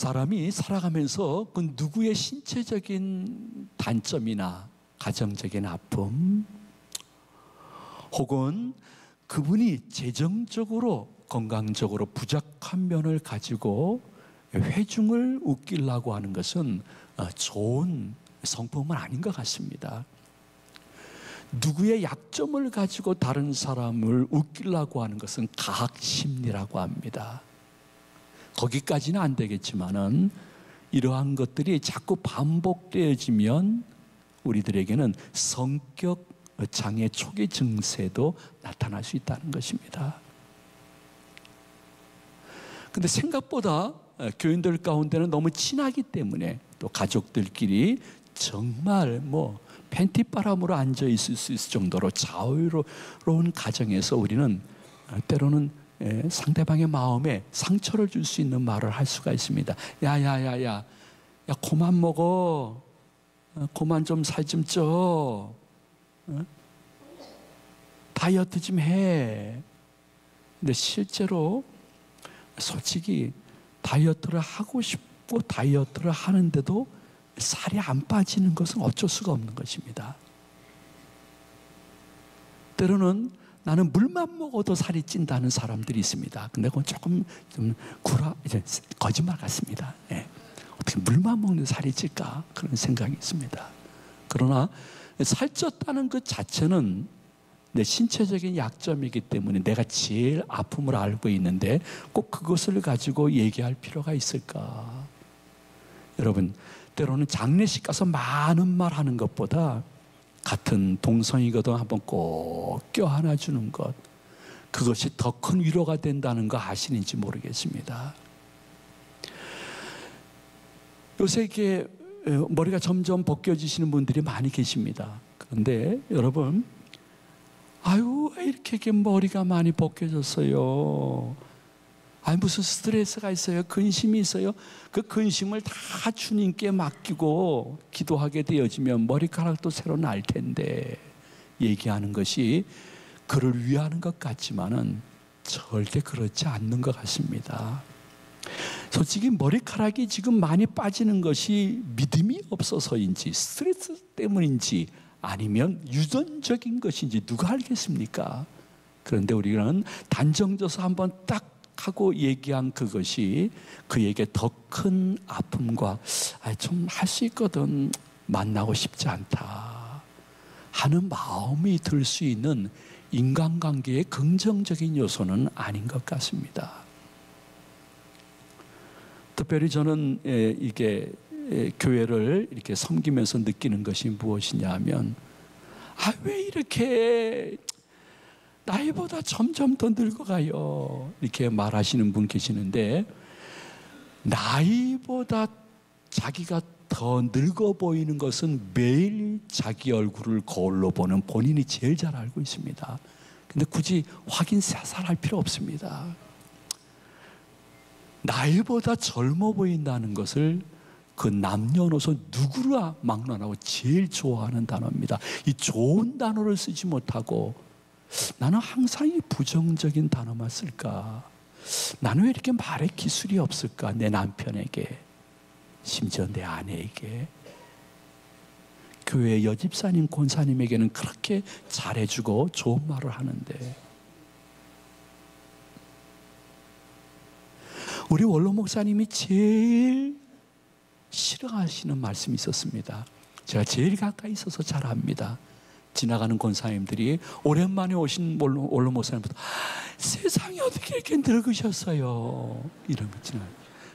사람이 살아가면서 그 누구의 신체적인 단점이나 가정적인 아픔, 혹은 그분이 재정적으로 건강적으로 부족한 면을 가지고 회중을 웃기려고 하는 것은 좋은 성품은 아닌 것 같습니다. 누구의 약점을 가지고 다른 사람을 웃기려고 하는 것은 가학심리라고 합니다. 거기까지는 안 되겠지만은 이러한 것들이 자꾸 반복되어지면 우리들에게는 성격 장애 초기 증세도 나타날 수 있다는 것입니다. 근데 생각보다 교인들 가운데는 너무 친하기 때문에, 또 가족들끼리 정말 팬티바람으로 앉아 있을 수 있을 정도로 자유로운 가정에서 우리는 때로는 상대방의 마음에 상처를 줄 수 있는 말을 할 수가 있습니다. 야, 그만 먹어. 그만 좀 살 좀 쪄. 다이어트 좀 해. 근데 실제로 솔직히 다이어트를 하고 싶고 다이어트를 하는데도 살이 안 빠지는 것은 어쩔 수가 없는 것입니다. 때로는 나는 물만 먹어도 살이 찐다는 사람들이 있습니다. 근데 그건 조금 거짓말 같습니다. 어떻게 물만 먹는 살이 찔까? 그런 생각이 있습니다. 그러나 살쪘다는 것 자체는 내 신체적인 약점이기 때문에 내가 제일 아픔을 알고 있는데 꼭 그것을 가지고 얘기할 필요가 있을까? 여러분, 때로는 장례식 가서 많은 말 하는 것보다 같은 동성이거든 한번 꼭 껴안아 주는 것, 그것이 더 큰 위로가 된다는 거 아시는지 모르겠습니다. 요새 이렇게 머리가 점점 벗겨지시는 분들이 많이 계십니다. 그런데 여러분, 아유, 왜 이렇게 머리가 많이 벗겨졌어요? 무슨 스트레스가 있어요? 근심이 있어요? 그 근심을 다 주님께 맡기고 기도하게 되어지면 머리카락도 새로 날 텐데, 얘기하는 것이 그를 위하는 것 같지만은 절대 그렇지 않는 것 같습니다. 솔직히 머리카락이 지금 많이 빠지는 것이 믿음이 없어서인지 스트레스 때문인지 아니면 유전적인 것인지 누가 알겠습니까? 그런데 우리는 단정져서 한번 딱 하고 얘기한 그것이 그에게 더 큰 아픔과 좀 할 수 있거든, 만나고 싶지 않다 하는 마음이 들 수 있는 인간관계의 긍정적인 요소는 아닌 것 같습니다. 특별히 저는 이게 교회를 이렇게 섬기면서 느끼는 것이 무엇이냐 하면, 왜 이렇게 나이보다 점점 더 늙어가요? 이렇게 말하시는 분 계시는데, 나이보다 자기가 더 늙어 보이는 것은 매일 자기 얼굴을 거울로 보는 본인이 제일 잘 알고 있습니다. 근데 굳이 확인 사살할 필요 없습니다. 나이보다 젊어 보인다는 것을 그 남녀노소 누구나 막론하고 제일 좋아하는 단어입니다. 이 좋은 단어를 쓰지 못하고 나는 항상 이 부정적인 단어만 쓸까? 나는 왜 이렇게 말의 기술이 없을까? 내 남편에게, 심지어 내 아내에게, 교회 여집사님, 권사님에게는 그렇게 잘해주고 좋은 말을 하는데, 우리 원로 목사님이 제일 싫어하시는 말씀이 있었습니다. 제가 제일 가까이 있어서 잘 압니다. 지나가는 권사님들이 오랜만에 오신 원로 목사님부터 세상에 어떻게 이렇게 늙으셨어요? 이런 거 지나가요.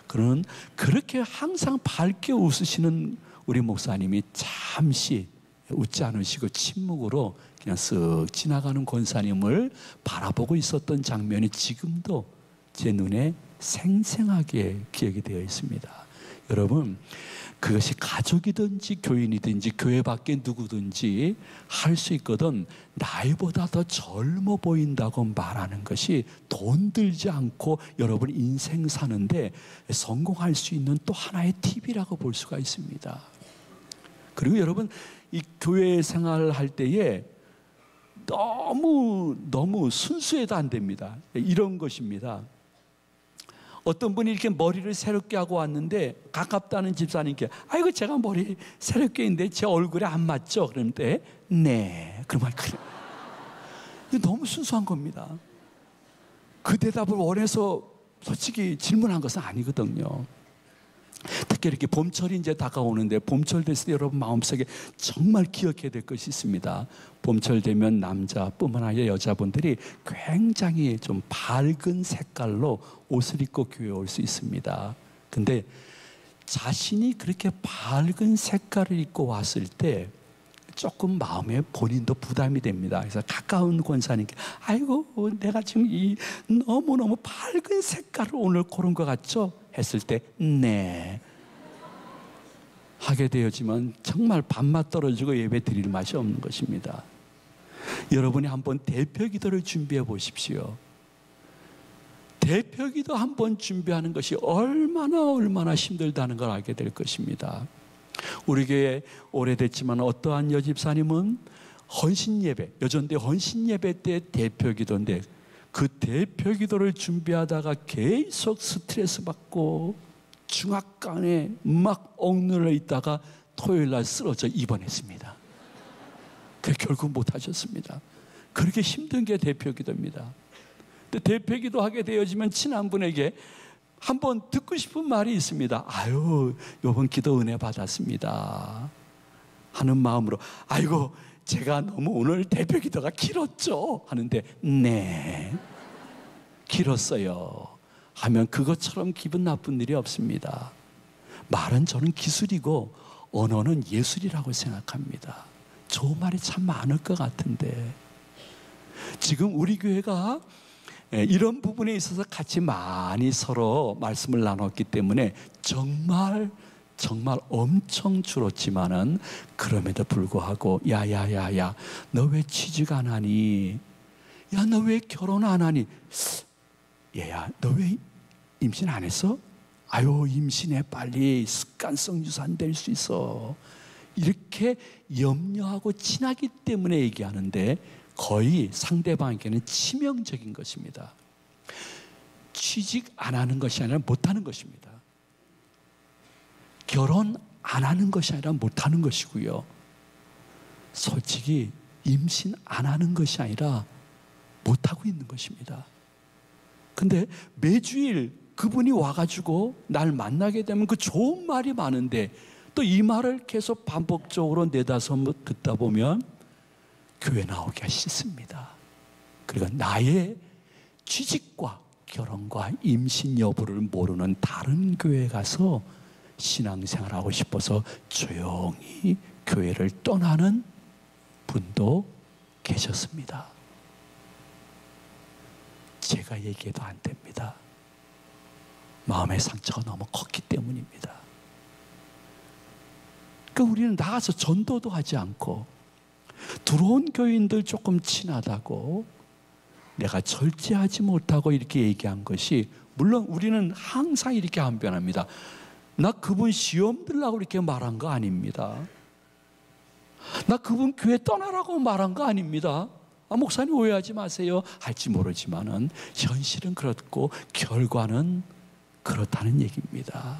그런 그렇게 항상 밝게 웃으시는 우리 목사님이 잠시 웃지 않으시고 침묵으로 그냥 쓱 지나가는 권사님을 바라보고 있었던 장면이 지금도 제 눈에 생생하게 기억이 되어 있습니다. 여러분, 그것이 가족이든지 교인이든지 교회 밖에 누구든지 할 수 있거든, 나이보다 더 젊어 보인다고 말하는 것이 돈 들지 않고 여러분 인생 사는데 성공할 수 있는 또 하나의 팁이라고 볼 수가 있습니다. 그리고 여러분, 이 교회 생활을 할 때에 너무 순수해도 안 됩니다. 이런 것입니다. 어떤 분이 이렇게 머리를 새롭게 하고 왔는데 가깝다는 집사님께 아이고 제가 머리 새롭게 했는데 제 얼굴에 안 맞죠? 그런데 네. 그러면 그래. 이게 너무 순수한 겁니다. 그 대답을 원해서 솔직히 질문한 것은 아니거든요. 특히 이렇게 봄철이 이제 다가오는데 봄철 됐을 때 여러분 마음속에 정말 기억해야 될 것이 있습니다. 봄철 되면 남자뿐만 아니라 여자분들이 굉장히 좀 밝은 색깔로 옷을 입고 교회에 올 수 있습니다. 근데 자신이 그렇게 밝은 색깔을 입고 왔을 때 조금 마음에 본인도 부담이 됩니다. 그래서 가까운 권사님께 아이고 내가 지금 이 너무너무 밝은 색깔을 오늘 고른 것 같죠? 했을 때 네 하게 되었지만 정말 밥맛 떨어지고 예배 드릴 맛이 없는 것입니다. 여러분이 한번 대표기도를 준비해 보십시오. 대표기도 한번 준비하는 것이 얼마나 힘들다는 걸 알게 될 것입니다. 우리 교회 오래됐지만 어떠한 여집사님은 헌신예배, 여전대 헌신예배 때 대표기도인데 그 대표기도를 준비하다가 계속 스트레스 받고 중압감에 막 억눌려 있다가 토요일날 쓰러져 입원했습니다. 결국 못하셨습니다. 그렇게 힘든 게 대표기도입니다. 근데 대표기도 하게 되어지면 친한 분에게 한번 듣고 싶은 말이 있습니다. 아유, 이번 기도 은혜 받았습니다 하는 마음으로 아이고 제가 너무 오늘 대표기도가 길었죠 하는데 네 길었어요 하면 그것처럼 기분 나쁜 일이 없습니다. 말은 저는 기술이고 언어는 예술이라고 생각합니다. 좋은 말이 참 많을 것 같은데 지금 우리 교회가 이런 부분에 있어서 같이 많이 서로 말씀을 나눴기 때문에 정말 엄청 줄었지만은 그럼에도 불구하고 야야야야 너 왜 취직 안 하니? 야 너 왜 결혼 안 하니? 얘야 너 왜 임신 안 했어? 아유 임신해 빨리 습관성 유산 될 수 있어. 이렇게 염려하고 친하기 때문에 얘기하는데 거의 상대방에게는 치명적인 것입니다. 취직 안 하는 것이 아니라 못하는 것입니다. 결혼 안 하는 것이 아니라 못하는 것이고요. 솔직히 임신 안 하는 것이 아니라 못하고 있는 것입니다. 근데 매주일 그분이 와가지고 날 만나게 되면 그 좋은 말이 많은데 또 이 말을 계속 반복적으로 네다섯 번 듣다 보면 교회 나오기가 싫습니다. 그리고 나의 취직과 결혼과 임신 여부를 모르는 다른 교회에 가서 신앙생활하고 싶어서 조용히 교회를 떠나는 분도 계셨습니다. 제가 얘기해도 안 됩니다. 마음의 상처가 너무 컸기 때문입니다. 그러니까 우리는 나가서 전도도 하지 않고 들어온 교인들 조금 친하다고 내가 절제하지 못하고 이렇게 얘기한 것이 물론 우리는 항상 이렇게 안 변합니다. 나 그분 시험 들라고 이렇게 말한 거 아닙니다. 나 그분 교회 떠나라고 말한 거 아닙니다. 목사님 오해하지 마세요 할지 모르지만은 현실은 그렇고 결과는 그렇다는 얘기입니다.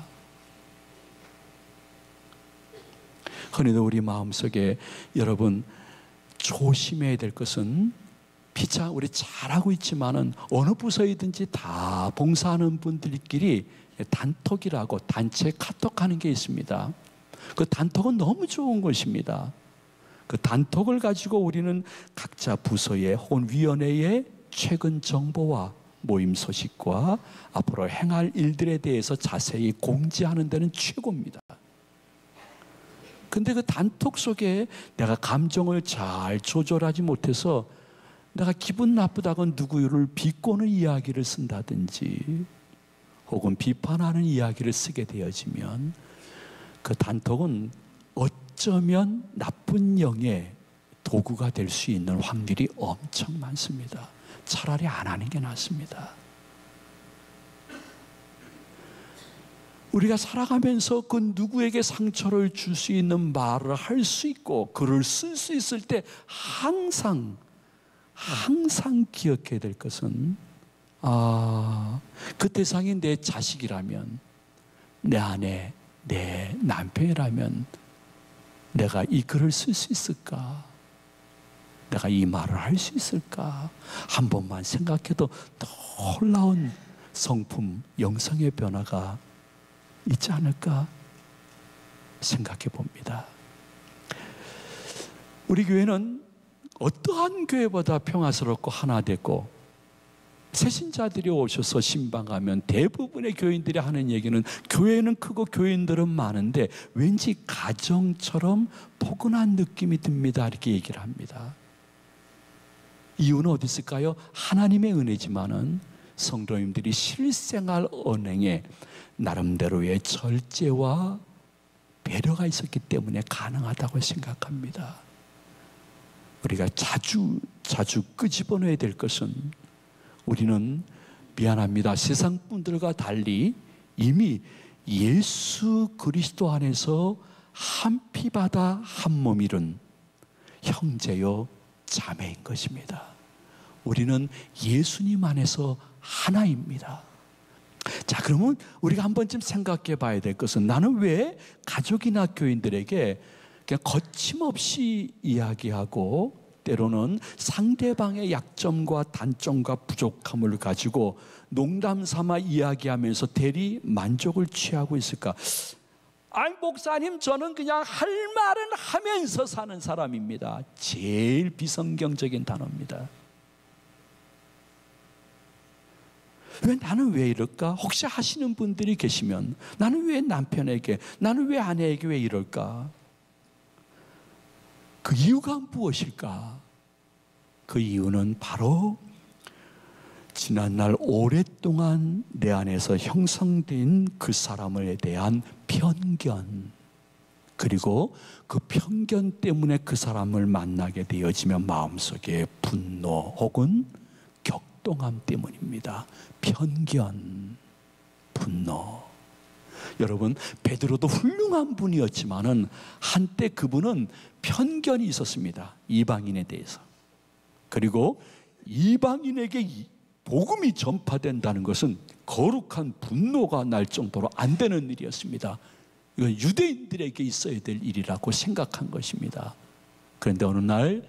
흔히도 우리 마음속에 여러분 조심해야 될 것은 피차 우리 잘하고 있지만은 어느 부서이든지 다 봉사하는 분들끼리 단톡이라고 단체 카톡하는 게 있습니다. 그 단톡은 너무 좋은 것입니다. 그 단톡을 가지고 우리는 각자 부서의 혹은 위원회의 최근 정보와 모임 소식과 앞으로 행할 일들에 대해서 자세히 공지하는 데는 최고입니다. 근데 그 단톡 속에 내가 감정을 잘 조절하지 못해서 내가 기분 나쁘다고 누구를 비꼬는 이야기를 쓴다든지 혹은 비판하는 이야기를 쓰게 되어지면 그 단톡은 어쩌면 나쁜 영의 도구가 될 수 있는 확률이 엄청 많습니다. 차라리 안 하는 게 낫습니다. 우리가 살아가면서 그 누구에게 상처를 줄 수 있는 말을 할 수 있고 글을 쓸 수 있을 때 항상 기억해야 될 것은 그 대상이 내 자식이라면, 내 아내, 내 남편이라면 내가 이 글을 쓸 수 있을까? 내가 이 말을 할 수 있을까? 한 번만 생각해도 놀라운 성품, 영성의 변화가 있지 않을까 생각해 봅니다. 우리 교회는 어떠한 교회보다 평화스럽고 하나 됐고, 새신자들이 오셔서 신방하면 대부분의 교인들이 하는 얘기는 교회는 크고 교인들은 많은데 왠지 가정처럼 포근한 느낌이 듭니다, 이렇게 얘기를 합니다. 이유는 어디 있을까요? 하나님의 은혜지만은 성도님들이 실생활 언행에 나름대로의 절제와 배려가 있었기 때문에 가능하다고 생각합니다. 우리가 자주 끄집어내야 될 것은, 우리는 미안합니다, 세상 분들과 달리 이미 예수 그리스도 안에서 한 피바다 한 몸 이룬 형제요 자매인 것입니다. 우리는 예수님 안에서 하나입니다. 자, 그러면 우리가 한 번쯤 생각해 봐야 될 것은, 나는 왜 가족이나 교인들에게 그냥 거침없이 이야기하고 때로는 상대방의 약점과 단점과 부족함을 가지고 농담 삼아 이야기하면서 대리 만족을 취하고 있을까? 아니, 목사님, 저는 그냥 할 말은 하면서 사는 사람입니다. 제일 비성경적인 단어입니다. 나는 왜 이럴까? 혹시 하시는 분들이 계시면, 나는 왜 남편에게, 나는 왜 아내에게 왜 이럴까? 그 이유가 무엇일까? 그 이유는 바로 지난날 오랫동안 내 안에서 형성된 그 사람에 대한 편견, 그리고 그 편견 때문에 그 사람을 만나게 되어지면 마음속에 분노 혹은 격동함 때문입니다. 편견, 분노. 여러분, 베드로도 훌륭한 분이었지만은 한때 그분은 편견이 있었습니다. 이방인에 대해서. 그리고 이방인에게 복음이 전파된다는 것은 거룩한 분노가 날 정도로 안 되는 일이었습니다. 이건 유대인들에게 있어야 될 일이라고 생각한 것입니다. 그런데 어느 날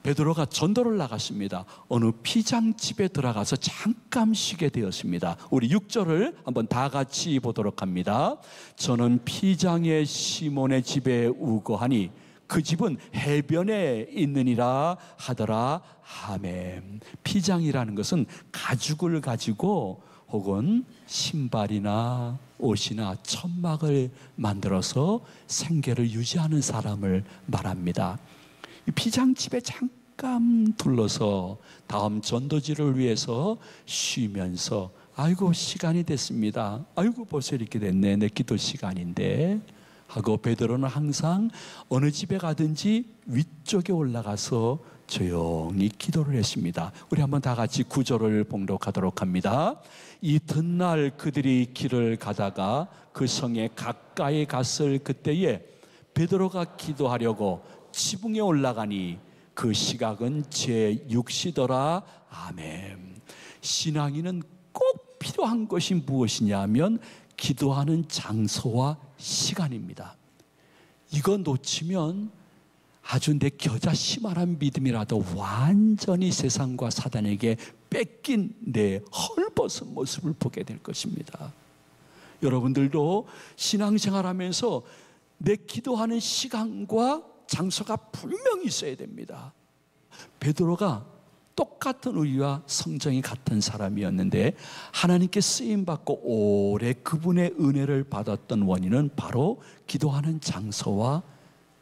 베드로가 전도를 나갔습니다. 어느 피장집에 들어가서 잠깐 쉬게 되었습니다. 우리 6절을 한번 다 같이 보도록 합니다. 저는 피장의 시몬의 집에 우거하니 그 집은 해변에 있느니라 하더라. 아멘. 피장이라는 것은 가죽을 가지고 혹은 신발이나 옷이나 천막을 만들어서 생계를 유지하는 사람을 말합니다. 이 피장집에 잠깐 둘러서 다음 전도지를 위해서 쉬면서, 아이고 시간이 됐습니다, 아이고 벌써 이렇게 됐네, 내 기도 시간인데 하고 베드로는 항상 어느 집에 가든지 위쪽에 올라가서 조용히 기도를 했습니다. 우리 한번 다 같이 9절을 봉독하도록 합니다. 이튿날 그들이 길을 가다가 그 성에 가까이 갔을 그때에 베드로가 기도하려고 지붕에 올라가니 그 시각은 제6시더라. 아멘. 신앙인은 꼭 필요한 것이 무엇이냐 하면 기도하는 장소와 시간입니다. 이거 놓치면 아주 내 겨자씨만한 믿음이라도 완전히 세상과 사단에게 뺏긴 내 헐벗은 모습을 보게 될 것입니다. 여러분들도 신앙생활하면서 내 기도하는 시간과 장소가 분명히 있어야 됩니다. 베드로가 똑같은 의와 성정이 같은 사람이었는데 하나님께 쓰임받고 오래 그분의 은혜를 받았던 원인은 바로 기도하는 장소와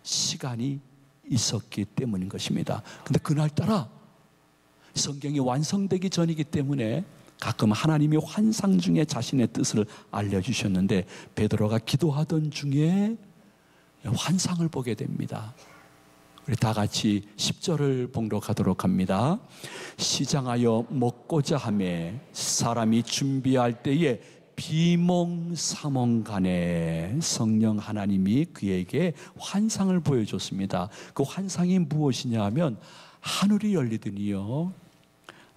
시간이 있었기 때문인 것입니다. 근데 그날따라 성경이 완성되기 전이기 때문에 가끔 하나님이 환상 중에 자신의 뜻을 알려주셨는데 베드로가 기도하던 중에 환상을 보게 됩니다. 우리 다 같이 10절을 봉독하도록 합니다. 시장하여 먹고자 하매 사람이 준비할 때에 비몽사몽간에 성령 하나님이 그에게 환상을 보여줬습니다. 그 환상이 무엇이냐 하면 하늘이 열리더니요,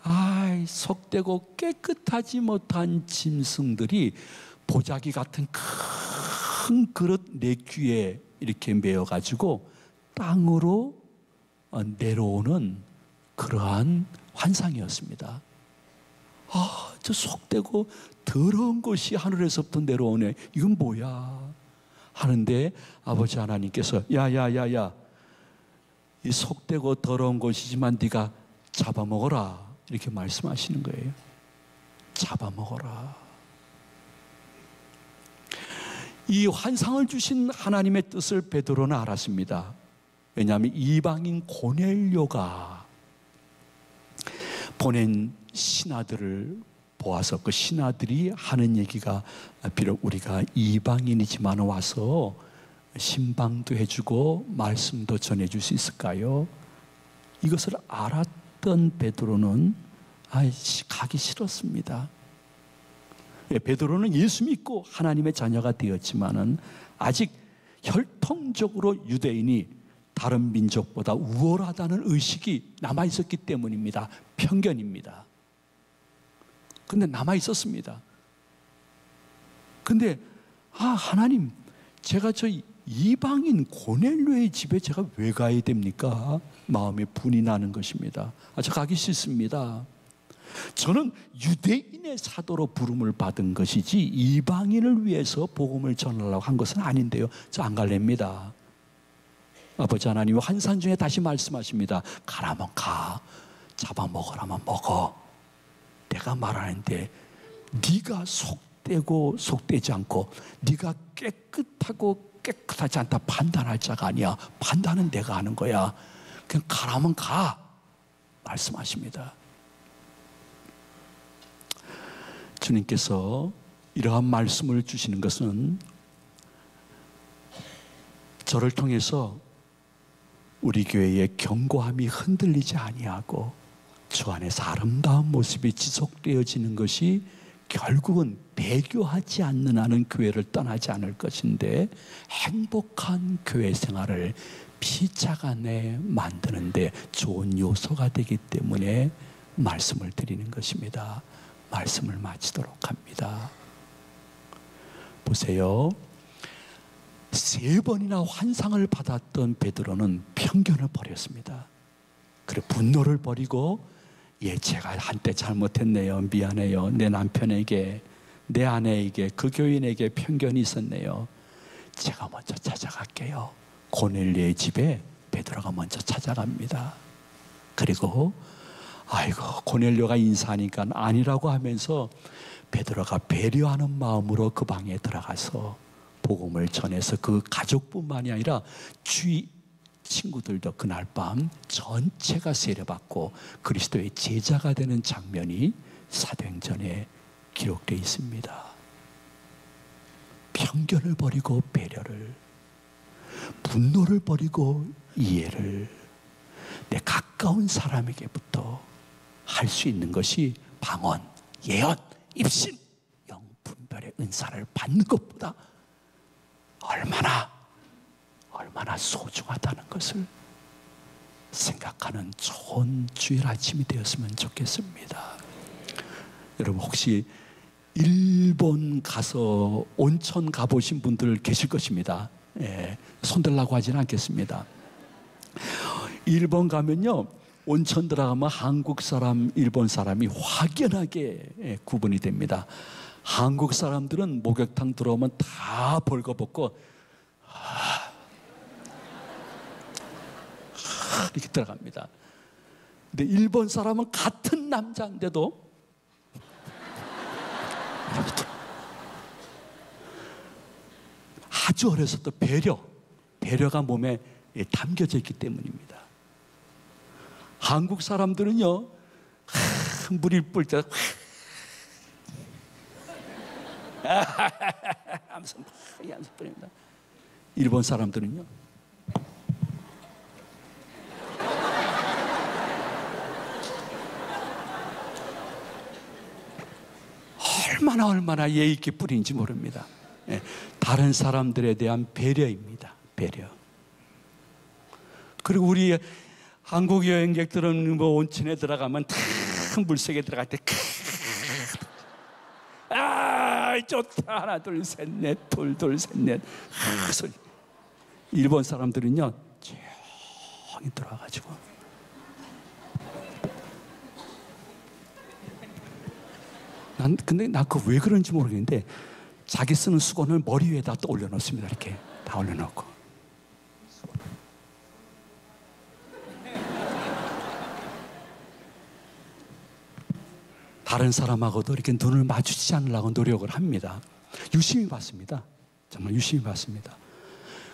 아이, 속되고 깨끗하지 못한 짐승들이 보자기 같은 큰 그릇 내 귀에 이렇게 메어가지고 땅으로 내려오는 그러한 환상이었습니다. 아, 저 속되고 더러운 것이 하늘에서부터 내려오네. 이건 뭐야? 하는데 아버지 하나님께서 야야야야, 이 속되고 더러운 것이지만 네가 잡아먹어라, 이렇게 말씀하시는 거예요. 잡아먹어라. 이 환상을 주신 하나님의 뜻을 베드로는 알았습니다. 왜냐하면 이방인 고넬료가 보낸 신하들을 보아서 그 신하들이 하는 얘기가 비록 우리가 이방인이지만 와서 신방도 해주고 말씀도 전해줄 수 있을까요? 이것을 알았던 베드로는 가기 싫었습니다. 베드로는 예수 믿고 하나님의 자녀가 되었지만은 아직 혈통적으로 유대인이 다른 민족보다 우월하다는 의식이 남아 있었기 때문입니다. 편견입니다. 근데 남아 있었습니다. 근데 하나님, 제가 저 이방인 고넬료의 집에 제가 왜 가야 됩니까? 마음에 분이 나는 것입니다. 저 가기 싫습니다. 저는 유대인의 사도로 부름을 받은 것이지 이방인을 위해서 복음을 전하려고 한 것은 아닌데요. 저 안 갈랍니다. 아버지 하나님 환상 중에 다시 말씀하십니다. 가라면 가, 잡아먹으라면 먹어. 내가 말하는데 네가 속되고 속되지 않고 네가 깨끗하고 깨끗하지 않다 판단할 자가 아니야. 판단은 내가 하는 거야. 그냥 가라면 가, 말씀하십니다. 주님께서 이러한 말씀을 주시는 것은 저를 통해서 우리 교회의 견고함이 흔들리지 아니하고 주 안에서 아름다운 모습이 지속되어지는 것이 결국은 배교하지 않는 한은 교회를 떠나지 않을 것인데 행복한 교회 생활을 피차간에 만드는데 좋은 요소가 되기 때문에 말씀을 드리는 것입니다. 말씀을 마치도록 합니다. 보세요. 3번이나 환상을 받았던 베드로는 편견을 버렸습니다. 그리고 분노를 버리고 제가 한때 잘못했네요. 미안해요. 내 남편에게, 내 아내에게, 그 교인에게 편견이 있었네요. 제가 먼저 찾아갈게요. 고넬료의 집에 베드로가 먼저 찾아갑니다. 그리고 아이고, 고넬료가 인사하니까 아니라고 하면서 베드로가 배려하는 마음으로 그 방에 들어가서 복음을 전해서 그 가족뿐만이 아니라 주위 친구들도 그날 밤 전체가 세례받고 그리스도의 제자가 되는 장면이 사도행전에 기록되어 있습니다. 편견을 버리고 배려를, 분노를 버리고 이해를, 내 가까운 사람에게부터 할 수 있는 것이 방언, 예언, 입신, 영분별의 은사를 받는 것보다 얼마나 소중하다는 것을 생각하는 좋은 주일 아침이 되었으면 좋겠습니다. 여러분 혹시 일본 가서 온천 가보신 분들 계실 것입니다. 손들라고 하지는 않겠습니다. 일본 가면요, 온천 들어가면 한국 사람, 일본 사람이 확연하게 구분이 됩니다. 한국 사람들은 목욕탕 들어오면 다 벌거벗고 이렇게 들어갑니다. 근데 일본 사람은 같은 남자인데도 아주 어려서 또 배려가 몸에 담겨져 있기 때문입니다. 한국 사람들은요, 물이 뿔 때 하면서 뿌립니다. 일본 사람들은요, 얼마나 예의 있게 뿌리는지 모릅니다. 다른 사람들에 대한 배려입니다. 배려. 그리고 우리 한국 여행객들은 뭐 온천에 들어가면 다 큰 물속에 들어갈 때 좋다. 하나 둘 셋 넷 둘 셋 넷 소리. 일본 사람들은요 조용히 들어와가지고 근데 나 그거 왜 그런지 모르겠는데 자기 쓰는 수건을 머리 위에다 또 올려놓습니다. 이렇게 다 올려놓고. 다른 사람하고도 이렇게 눈을 마주치지 않으려고 노력을 합니다. 유심히 봤습니다. 정말 유심히 봤습니다.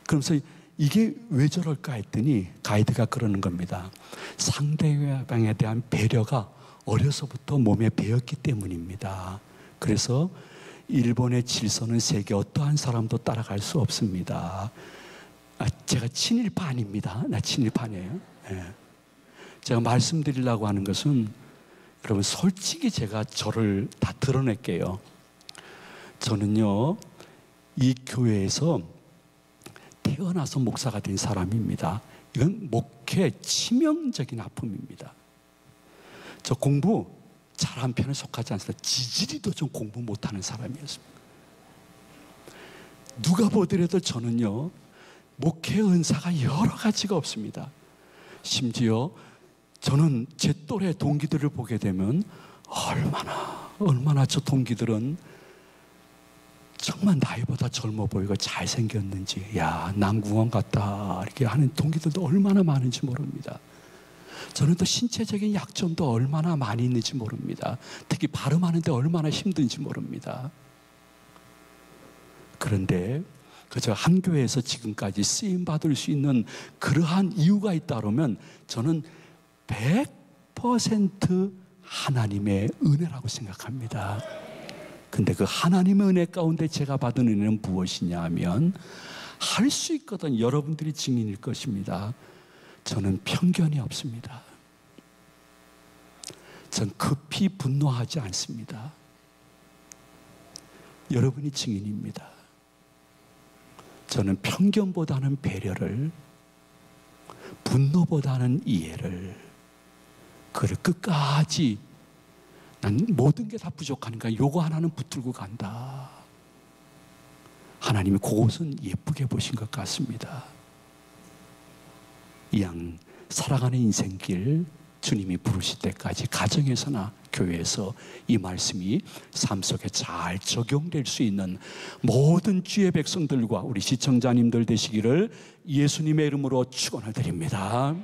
그러면서 이게 왜 저럴까 했더니 가이드가 그러는 겁니다. 상대방에 대한 배려가 어려서부터 몸에 배었기 때문입니다. 그래서 일본의 질서는 세계 어떠한 사람도 따라갈 수 없습니다. 제가 친일파 아닙니다. 나 친일파 아니에요. 제가 말씀드리려고 하는 것은 여러분 솔직히 제가 저를 다 드러낼게요. 저는요 이 교회에서 태어나서 목사가 된 사람입니다. 이건 목회 치명적인 아픔입니다. 저 공부 잘한 편에 속하지 않습니다. 지지리도 좀 공부 못하는 사람이었습니다. 누가 보더라도 저는요 목회 은사가 여러 가지가 없습니다. 심지어 저는 제 또래 동기들을 보게 되면 얼마나 저 동기들은 정말 나이보다 젊어 보이고 잘생겼는지, 야 남궁원 같다 이렇게 하는 동기들도 얼마나 많은지 모릅니다. 저는 또 신체적인 약점도 얼마나 많이 있는지 모릅니다. 특히 발음하는데 얼마나 힘든지 모릅니다. 그런데 그저 한 교회에서 지금까지 쓰임받을 수 있는 그러한 이유가 있다 그러면 저는 100% 하나님의 은혜라고 생각합니다. 근데 그 하나님의 은혜 가운데 제가 받은 은혜는 무엇이냐 하면 할 수 있거든. 여러분들이 증인일 것입니다. 저는 편견이 없습니다. 전 급히 분노하지 않습니다. 여러분이 증인입니다. 저는 편견보다는 배려를, 분노보다는 이해를, 그를 끝까지 난 모든 게 다 부족하니까 요거 하나는 붙들고 간다. 하나님이 그것은 예쁘게 보신 것 같습니다. 이 양 살아가는 인생길 주님이 부르실 때까지 가정에서나 교회에서 이 말씀이 삶 속에 잘 적용될 수 있는 모든 주의 백성들과 우리 시청자님들 되시기를 예수님의 이름으로 축원을 드립니다.